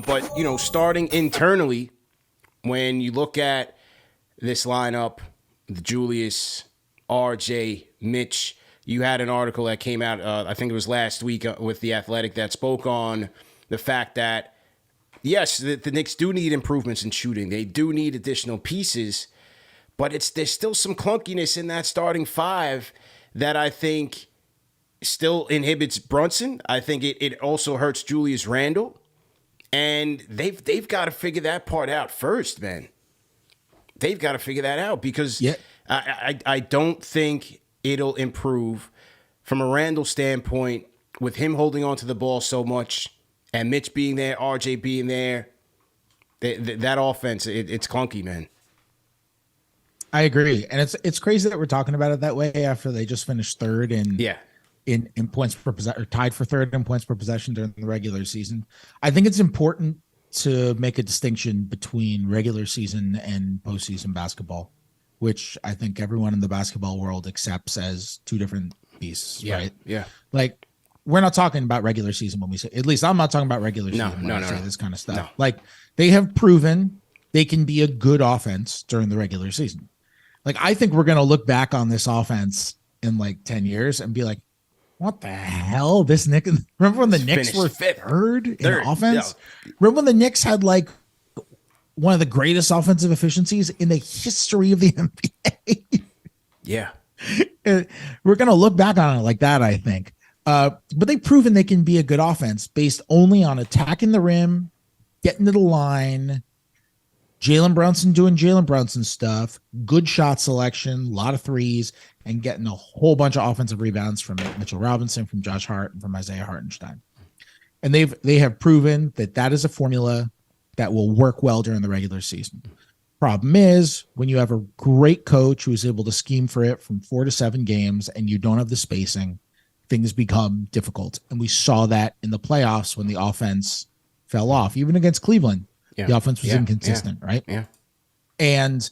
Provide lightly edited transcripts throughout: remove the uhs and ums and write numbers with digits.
But, starting internally, when you look at this lineup, the Julius, RJ, Mitch, you had an article that came out, I think it was last week with The Athletic, that spoke on the fact that, yes, the Knicks do need improvements in shooting. They do need additional pieces, but there's still some clunkiness in that starting five that I think still inhibits Brunson. I think it also hurts Julius Randle. And they've got to figure that part out first, man. They've got to figure that out because I don't think it'll improve from a Randle standpoint with him holding on to the ball so much and Mitch being there, RJ being there. That offense, it's clunky, man. I agree. And it's crazy that we're talking about it that way after they just finished third in points per possession, or tied for third in points per possession during the regular season. I think it's important to make a distinction between regular season and postseason basketball, which I think everyone in the basketball world accepts as two different beasts, right? Yeah. Like, we're not talking about regular season when we say, at least I'm not talking about regular season when I say this kind of stuff. No. Like, they have proven they can be a good offense during the regular season. Like, I think we're going to look back on this offense in like 10 years and be like, what the hell? This Knicks, remember when the Knicks were third in offense? Yeah. Remember when the Knicks had like one of the greatest offensive efficiencies in the history of the NBA? Yeah. We're going to look back on it like that, I think. But they've proven they can be a good offense based only on attacking the rim, getting to the line, Jalen Brunson doing Jalen Brunson stuff, good shot selection, a lot of threes, and getting a whole bunch of offensive rebounds from Mitchell Robinson, from Josh Hart, and from Isaiah Hartenstein. And they have proven that is a formula that will work well during the regular season. Problem is, when you have a great coach who is able to scheme for it from 4 to 7 games and you don't have the spacing, things become difficult. And we saw that in the playoffs when the offense fell off, even against Cleveland. Yeah. The offense was inconsistent, right? Yeah. And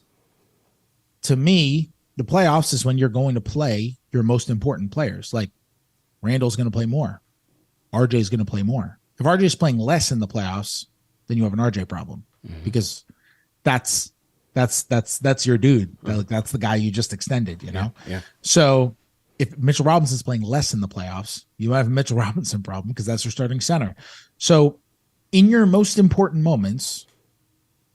to me, the playoffs is when you're going to play your most important players. Like, Randall's going to play more. RJ's going to play more. If RJ's playing less in the playoffs, then you have an RJ problem, because that's your dude. Like, that's the guy you just extended, you know? Yeah. So if Mitchell Robinson's playing less in the playoffs, you have a Mitchell Robinson problem because that's your starting center. So in your most important moments,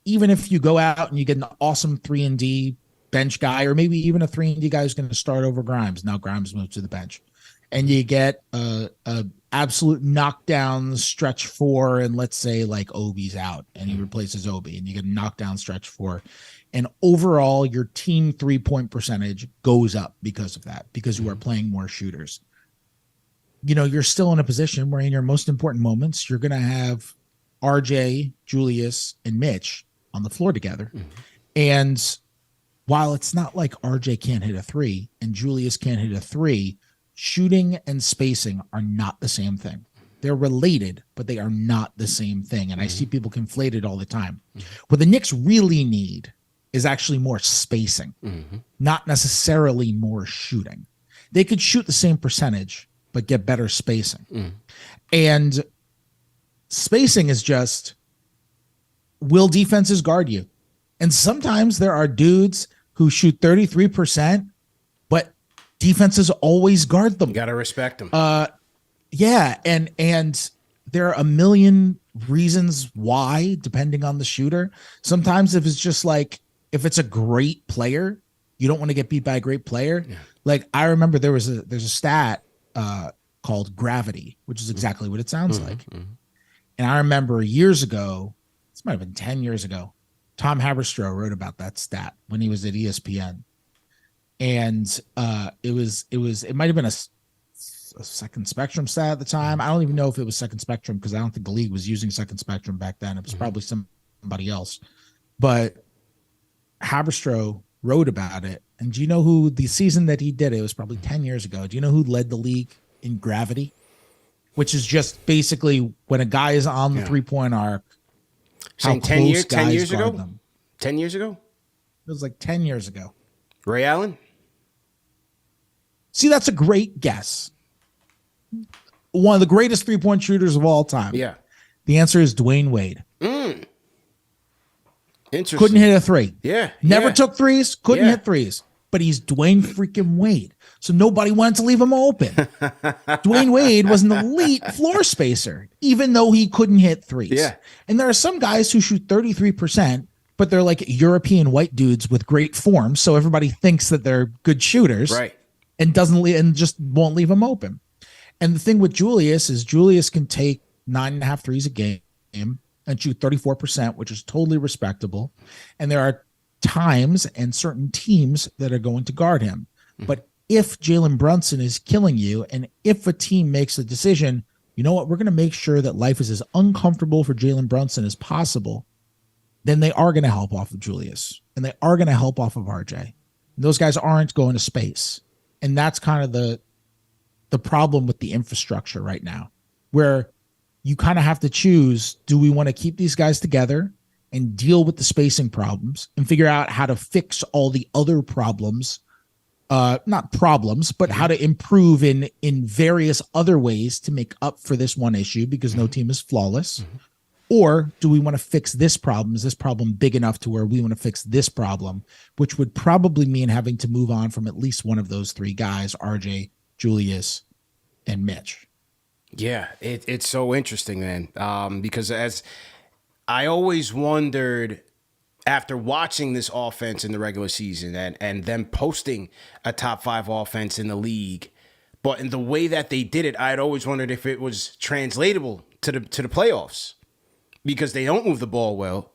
even if you go out and you get an awesome 3-and-D bench guy, or maybe even a 3-and-D guy who's going to start over Grimes. Now Grimes moves to the bench, and you get a absolute knockdown stretch 4, and let's say like Obi's out and he replaces Obi, and you get a knockdown stretch 4, and overall your team 3-point percentage goes up because of that, because you are playing more shooters. You're still in a position where in your most important moments, you're going to have RJ, Julius, and Mitch on the floor together. And while it's not like RJ can't hit a 3 and Julius can't hit a 3, shooting and spacing are not the same thing. They're related, but they are not the same thing. And I see people conflate it all the time. What the Knicks really need is actually more spacing, not necessarily more shooting. They could shoot the same percentage, but get better spacing. And spacing is just, will defenses guard you? And sometimes there are dudes who shoot 33%, but defenses always guard them. You got to respect them. Yeah. And there are a million reasons why, depending on the shooter. Sometimes if it's just like, if it's a great player, you don't want to get beat by a great player. Yeah. Like, I remember there's a stat called gravity, which is exactly what it sounds like. And I remember years ago, this might have been 10 years ago, Tom Haberstroh wrote about that stat when he was at ESPN. And it might have been a Second Spectrum stat at the time. I don't even know if it was Second Spectrum, because I don't think the league was using Second Spectrum back then. It was probably somebody else. But Haberstroh wrote about it. And do you know who, the season that he did it was probably 10 years ago. Do you know who led the league in gravity? Which is just basically when a guy is on the 3-point arc, saying 10 years ago? Them. 10 years ago? It was like 10 years ago. Ray Allen? See, that's a great guess. One of the greatest 3-point shooters of all time. Yeah. The answer is Dwayne Wade. Interesting. Couldn't hit a three. Yeah. Never yeah. took threes. Couldn't hit threes. But he's Dwayne freaking Wade. So nobody wanted to leave him open. Dwayne Wade was an elite floor spacer, even though he couldn't hit threes. Yeah. And there are some guys who shoot 33%, but they're like European white dudes with great form. So everybody thinks that they're good shooters. Right. And just won't leave him open. And the thing with Julius is Julius can take 9.5 threes a game and shoot 34%, which is totally respectable. And there are times and certain teams that are going to guard him. But if Jalen Brunson is killing you, and if a team makes a decision, you know what, we're going to make sure that life is as uncomfortable for Jalen Brunson as possible, then they are going to help off of Julius, and they are going to help off of RJ. And those guys aren't going to space. And that's kind of the problem with the infrastructure right now, where you kind of have to choose, do we want to keep these guys together and deal with the spacing problems and figure out how to fix all the other problems, not problems, but how to improve in various other ways to make up for this one issue, because no team is flawless. Or do we want to fix this problem? Is this problem big enough to where we want to fix this problem, which would probably mean having to move on from at least one of those three guys, RJ, Julius, and Mitch. Yeah, it's so interesting, man, because as I always wondered, after watching this offense in the regular season and them posting a top 5 offense in the league, but in the way that they did it, I had always wondered if it was translatable to the playoffs, because they don't move the ball well.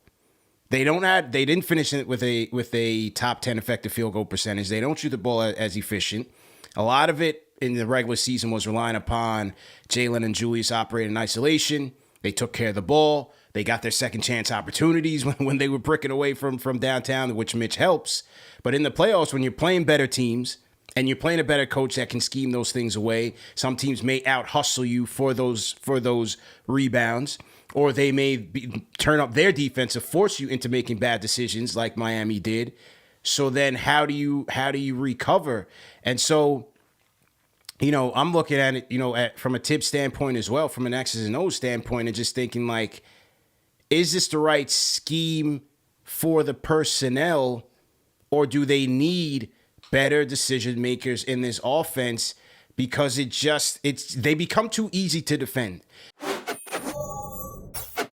They didn't finish it with a top 10 effective field goal percentage. They don't shoot the ball as efficient. A lot of it in the regular season was relying upon Jalen and Julius operating in isolation. They took care of the ball. They got their second chance opportunities when they were bricking away from downtown, which Mitch helps. But in the playoffs, when you're playing better teams and you're playing a better coach that can scheme those things away, some teams may out hustle you for those rebounds, or they may turn up their defense to force you into making bad decisions like Miami did. So then how do you recover? And so, I'm looking at it, from a tip standpoint as well, from an X's and O's standpoint, and just thinking like, is this the right scheme for the personnel, or do they need better decision makers in this offense? Because they become too easy to defend.